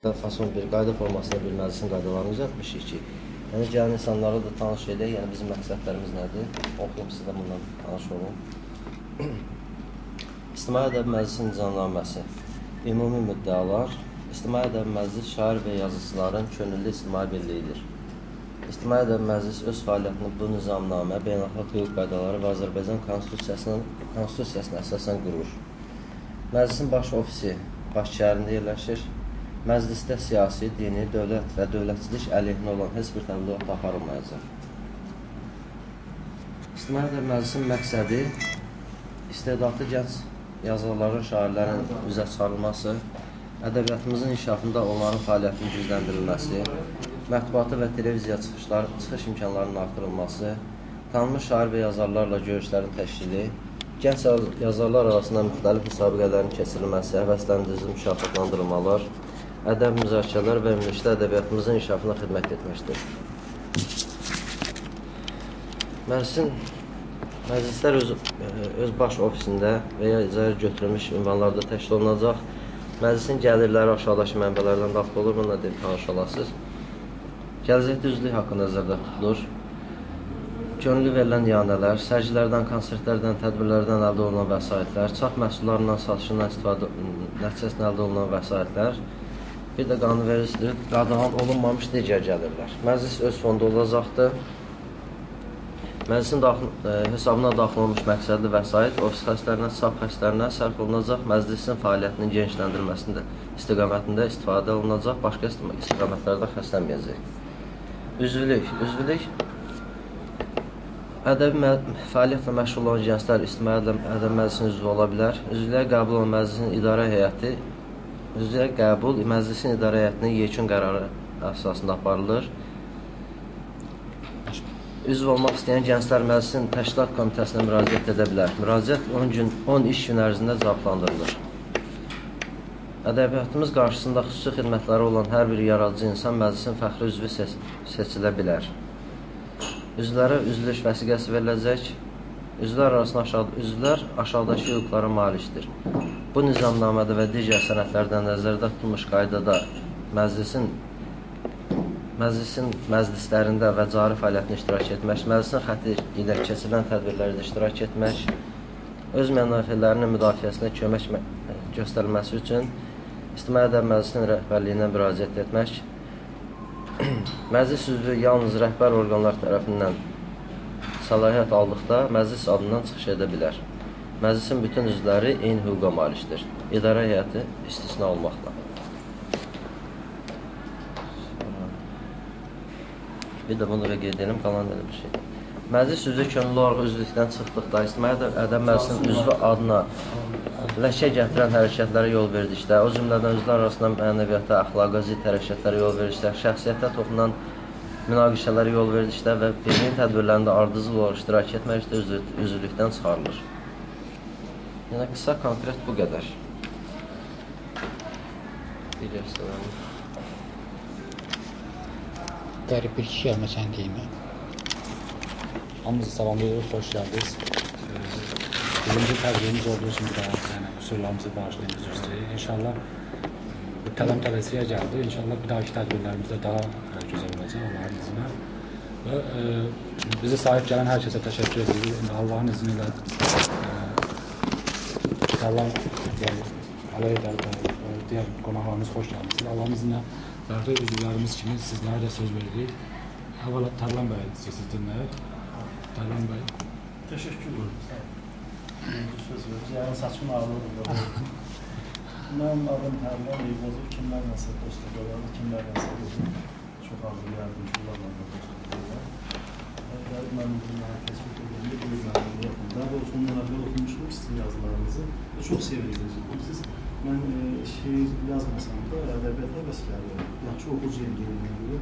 Fason bir qayda formasında bir məclisin qaydalarını düzəltmişik ki, yəni gələn insanlara da tanış edək, yəni bizim məqsədlərimiz nədir? Oxuyum sizə bundan tanış olun. İctimai Ədəbi Məclisin nizamnaməsi, ümumi müddəalar, İctimai Ədəbi Məclis şair və yazıçıların könüllü ictimai birliyidir. İctimai Ədəbi Məclis öz fəaliyyətini bu nizamnamə, beynəlxalq hüquq qaydaları və Azərbaycan Konstitusiyasına əsasən qurur. Məclisin baş ofisi Bakı şəhərində yerləşir. Məclisdə siyasi, dini, dövlət və dövlətçilik əleyhinə olan heç bir təbliğat aparılmayacaq. İctimai Ədəbi Məclisin məqsədi istedadlı gənc yazarların, şairlərin üzə çıxarılması, ədəbiyyatımızın inkişafında onların fəaliyyətinin gücləndirilməsi, mətbuatı və televiziya çıxış imkanlarının artırılması, tanınmış şair və yazarlarla görüşlərin təşkili, gənc yazarlar arasında müxtəlif müsabiqələrin keçirilməsi, həvəsləndirici mükafatlandırılmalar, ədəb müzakirələr və ümumilikdə ədəbiyyatımızın inkişafına xidmət etməkdir. Məclislər öz baş ofisində və ya icazə götürülmüş ünvanlarda təşkil olunacaq. Məclisin gəlirləri aşağıdakı mənbələrdən daxil olur, bununla deyil tanış olasınız. Gələcəkdə üzvlük haqqı nəzərdə tutulur. Könüllü verilən iyanələr, sərgilərdən, konsertlərdən, tədbirlərdən əldə olunan vəsaitlər, çap məhsullarından satışından istifadə nəticəsində əldə olunan vəsaitlər, bir də qanunvericidir, qadağan olunmamış digər gəlirlər. Məclis öz fondu olacaqdır. Məclisin hesabına daxil olmuş məqsədli vəsait ofis xərclərinə, çap xərclərinə sərf olunacaq. Məclisin fəaliyyətinin genişləndirilməsində istiqamətində istifadə olunacaq, başqa istiqamətlərdə xərclənməyəcək. Üzvlük ədəbi fəaliyyətlə məşğul olan gənclər İctimai Ədəbi Məclisin üzvü ola bilər. Üzvlüyə qəbul olan məclisin idarə heyəti məclisin idarə heyətinin yekun qərarı əsasında aparılır. Üzv olmaq istəyən gənclər məclisin təşkilat komitəsinə müraciət edə bilər. Müraciət 10 iş gün ərzində cavablandırılır. Ədəbiyyatımız qarşısında xüsusi xidmətləri olan hər bir yaradıcı insan məclisin fəxri üzvü seçilə bilər. Üzvlərə üzvlük vəsiqəsi veriləcək. Üzvlər aşağıdakı hüquqlara malikdir. Bu nizamnamədə və digər sənədlərdə nəzərdə tutulmuş qaydada məclisin məclislərində və cari fəaliyyətində iştirak etmək, məclisin xətti ilə keçirilən tədbirlərdə iştirak etmək, öz mənafelərinin müdafiəsində kömək göstərilməsi üçün İctimai Ədəbi Məclisin rəhbərliyinə müraciət etmək, məclis üzvü yalnız rəhbər orqanlar tərəfindən səlahiyyət aldıqda məclis adından çıxış edə bilər. Məclisin bütün üzvləri eyni hüquqa malikdir. İdarə heyəti istisna olmaqla. Bir də bunu da qeyd edelim, qalan elə bir şey. Məclis üzvü könüllü olaraq üzvlükdən çıxdıqda, İctimai Ədəbi Məclisinin üzvü adına ləkə gətirən hərəkətlərə yol verdikdə, o cümlədən üzvlər arasında mənəviyyata, əxlaqa zidd hərəkətlərə yol verdikdə, şəxsiyyətə toxunan münaqişələrə yol verdikdə və birinin tədbirlərində ardıcıl olaraq iştirak etməkdə üzvlükdən çıxarılır. Yəni, qısa, konkret bu qədər. Bir yaxşılarım. Qərib bir kişi gəlmə sən deyim. Hamınızı salamlayırıq, xoş gəldiniz. Birinci tədbirimiz olduğu üçün bir daha üsullarımızı bağışlayın üzrə. İnşallah bu tələm-tələsiyə gəldi. İnşallah bir dahaki tədbirlərimizdə daha gözəl olacaq Allah'ın izinə. Və bizi sahib gələn hər kəsə təşəkkür edirik. Allah'ın izni ilə Allah diğer qonaqlarımız xoş gəlmişsiniz. Allah'ın izinlə fərqli üzvlərimiz kimi sizlərə də söz veririk. Əvvəla Tərlan bəy sizi dinləyək. Tərlan bəy. Təşəkkür ederim. Söz veririk. Yəni saçım ağlıdır. Mənim adım Tərlan Eyvazov. Kimlər nəsə dostluq olardı, kimlər nəsə yoxdur. Çox ağır yardımcılarla da dostluq olardı. Mənim bunlara təşvik edildi, bu yüzden yapın. Daha doğrusu ondan əvvəl oxumuşluq sizin yazılarınızı və çox sevinəcəksiniz. Siz, mən şeir yazmasam da ədəbiyyat həvəsləri, yaxşı oxucuyum deyilmə görə.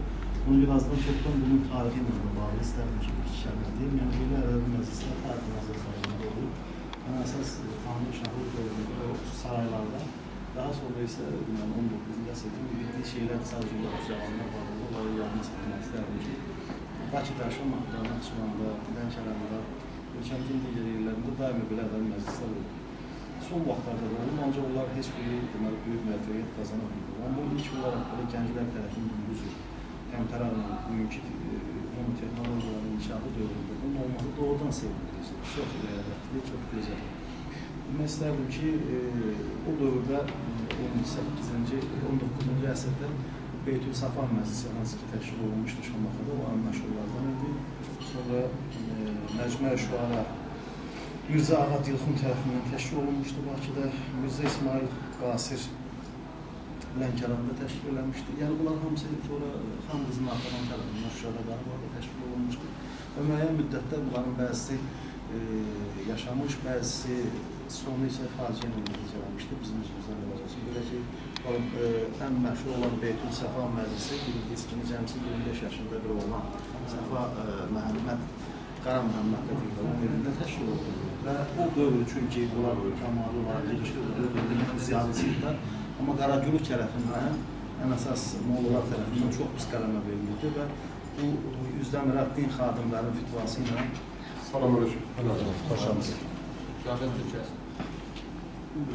Onun birazdan çoxdan bunun tarihi ilə bağlı istərdim ki, bir kişilərlə deyim. Yəni, belə ədəbi məclislər tarixin Azərbaycanda olur. Mən əsas tanrı şahlı dövründə o saraylarda, daha sonra isə 19-cu əsrdə bildiyi şeylər sadəcə olaraq cavanlar bağlı, onları yanına satmaq istərdim ki, Bakıda, Şamaxıda, Naxçıvanda, Lənkəranda, ölkəmizin digər yerlərində daimi belə ədəbi məclislər olur. son vaxtlarda da olub, ancaq onlar heç biri deməli böyük müvəffəqiyyət qazana bilmir. Amma ilk olaraq belə gənclər tərəfindən bu cür təmtəraqla bugünkü texnologiyaların inkişafı dövründə bunun olması doğrudan sevindirici. Çox rəğbətli, çox gözəl. Demək istərdim ki, o dövrdə 18-ci, 19-cu əsrdə Beytülsafa Məclisi hansı ki təşkil olunmuşdu Şamaxıda, o an məşhurlardan idi. Sonra Məcmə Şüara Mirzə Ağa Dilxun tərəfindən təşkil olunmuşdu Bakıda. Mirzə İsmail Qasir Lənkəranda təşkil eləmişdi. Yəni bunlar hamısı sonra Xan qızının Arxadan tərəfindən Şuşada Qarabağda təşkil olunmuşdu. Və müəyyən müddətdə bunların bəzisi yaşamış, bəzisi sonu isə faciə ilə nəticələnmişdi. Bizim üzümüzdən əvvəl olsun. Belə ki, ən məşhur olan Beytülsafa Məclisi, bildiğiniz kimi cəmsi 25 yaşında bir oğlan Səfa Məhəmməd Qara Məhəmməd dediğinde onun evində təşkil olundu. Və o dövr çünki bunlar tamamı olaraq yığışdırıldı, ziyadəsində. Amma Qaragülük tərəfindən, ən əsas Mollalar tərəfindən çox pis qələmə verildi və bu Üzdəmirəddin xadimlərin fitvası ilə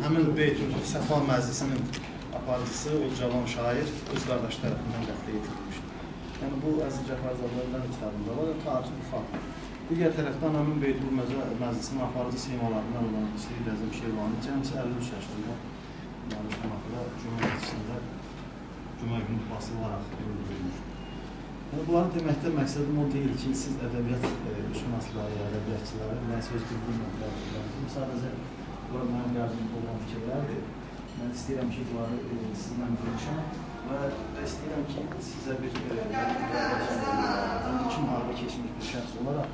həmin Beytülsafa Məclisinin aparıcısı, o cavan şair öz qardaş tərəfindən qətlə yetirilmişdir. Yəni bu Əziz Cəfərzadələrdən kitabında var, tarixi bir fakt. Digər tərəfdən həmin Beytül Məclisinin aparıcı simalarından olan İstəyir Əzim Şirvani cəmsi 53 yaşında Şamaxıda Cümə Məclisində Cümə günü basılı olaraq öldürülmüşdür. Bunları deməkdə məqsədim o deyil ki, siz ədəbiyyat şünasları, ədəbiyyatçıları, mən söz bildirməklər. Sadəcə mənim qərbimdə olan fikirlərdir. Mən istəyirəm ki, bunları sizlə görüşəm və istəyirəm ki, sizə bir iki müharibə keçmiş bir şəxs olaraq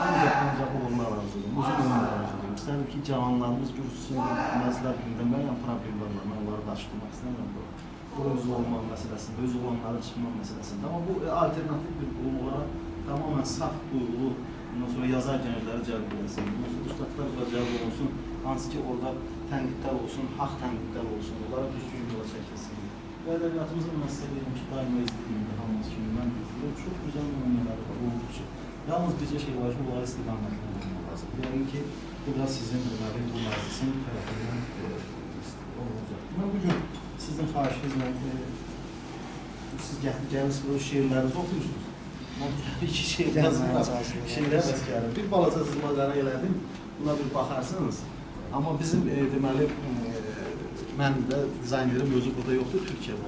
ancaq uğurlar arzulayım, uzun ömürlər arzulayım. İstəyirəm ki, cavanlarımız görüşsün, bilməzlər, bilməyən problemlərlə mən onları daşıtmaq istəyirəm. Bu özü olmaq məsələsində, özü olanları çıxmaq məsələsində. Amma bu alternativ bir qulum olaraq tamamen saf duyğulu, ondan sonra yazar gəncləri cəlb edilsin. Ustadlar buna cəlb olunsun, hansı ki orada tənqidlər olsun, haqq tənqidlər olsun, onlara düzgün yola çəkilsin. Və ədəbiyyatımızın mən sizə deyim ki, daima izləyimdə hamımız kimi mən izləyirəm. Çox gözəl nümunələri var, olduqca. Yalnız bizə şey var ki, onları istiqamətləndirmək lazım. Yəni ki, bu da sizin bu məclisin tərəfindən olacaq. Mən bugün sizin xahişinizlə siz gəlirsiniz, o şeirlərinizi oxuyursunuz. Mən təbii ki, şeirlər bəskərim. Bir balaca zırmalarına elədim, buna bir baxarsınız. Amma bizim deməli, mən də dizaynerim özü burada yoxdur, Türkiyədə.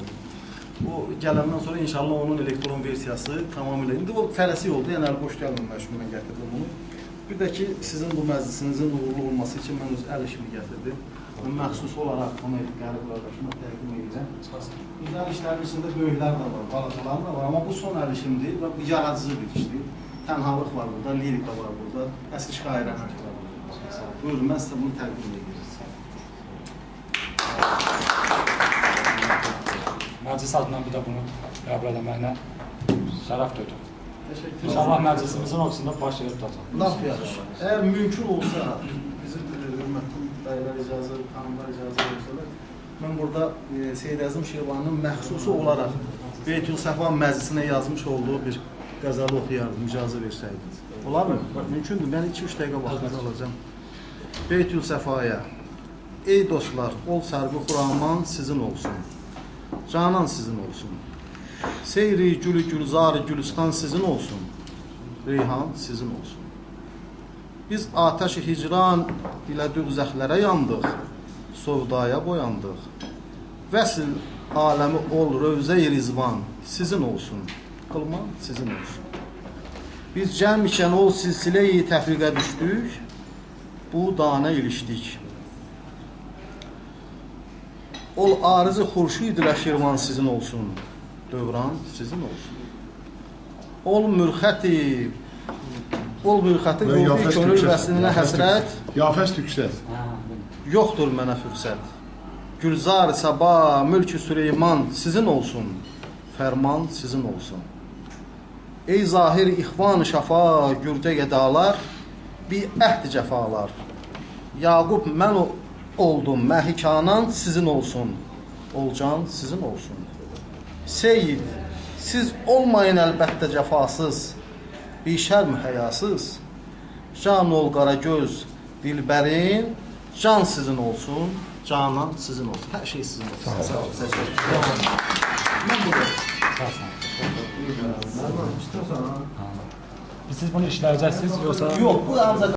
O gələndən sonra inşallah onun elektron versiyası tamamilə. İndi o tələsik oldu, yəni əli boş gəlməmək üçün mən gətirdim bunu. Bir də ki, sizin bu məclisinizin uğurlu olması üçün mən öz əl işimi gətirdim. Məxsus olaraq onu qərib qardaşıma təqdim edəcəm. Güzel işlərin içində böyüklər də var, balacalar da var. Amma bu son əl işimdir və bu yaradıcı bir işdir. Tənhalıq var burada, lirika var burada, əski şairələr var burada. Buyurun, mən sizə bunu təqdim edəcəm. Məclis adından bir də bunu qəbul edəməklə şərəf duydum. İnşallah məclisimizin oxusunda baş yeri tutacaq. Laf yaxşı. Əgər mümkün olsa, bizim hörmətli dayılar icazə, xanımlar icazə olsalar, mən burada Seyyid Əzim Şirvaninin məxsusu olaraq Beytülsafa Məclisinə yazmış olduğu bir qəzalı oxuyardım, icazə versəydiniz. Olar mı? Mümkündür, mən 2-3 dəqiqə vaxtınızı alacağım. Beytülsafaya. Ey dostlar, ol sərbi Xuraman sizin olsun. Canan sizin olsun. Seyri gülü gülzarı gülüstan sizin olsun. Reyhan sizin olsun. Biz ateş-i hicran ilə düzəxlərə yandıq. Sovdaya boyandıq. Vəsil aləmi ol rövzə-i rizvan sizin olsun. Qılman sizin olsun. Biz cəm ikən ol silsilə-i təfriqə düşdük. Bu danə ilişdik. Ol arızı xurşid ilə Şirvan sizin olsun. Dövran sizin olsun. Ol mürxəti ruhi könül vəsilinə həsrət. Yafəs yüksək. Yoxdur mənə fürsət. Gülzar Səba, mülk-ü Süleyman sizin olsun. Fərman sizin olsun. Ey zahir ixvan-ı şəfa, gürcə gədalar, bi əhd cəfalar. Yaqub mən oldum, məhikanan sizin olsun. Olcan sizin olsun. Seyyid, siz olmayın əlbəttə cəfasız, bir şərm həyasız. Can ol qara göz, dilbərin, Can sizin olsun, canan sizin olsun. Hər şey sizin olsun. Sağ olun. Siz bunu işləyəcəksiniz yoxsa? Yox, bu ancaq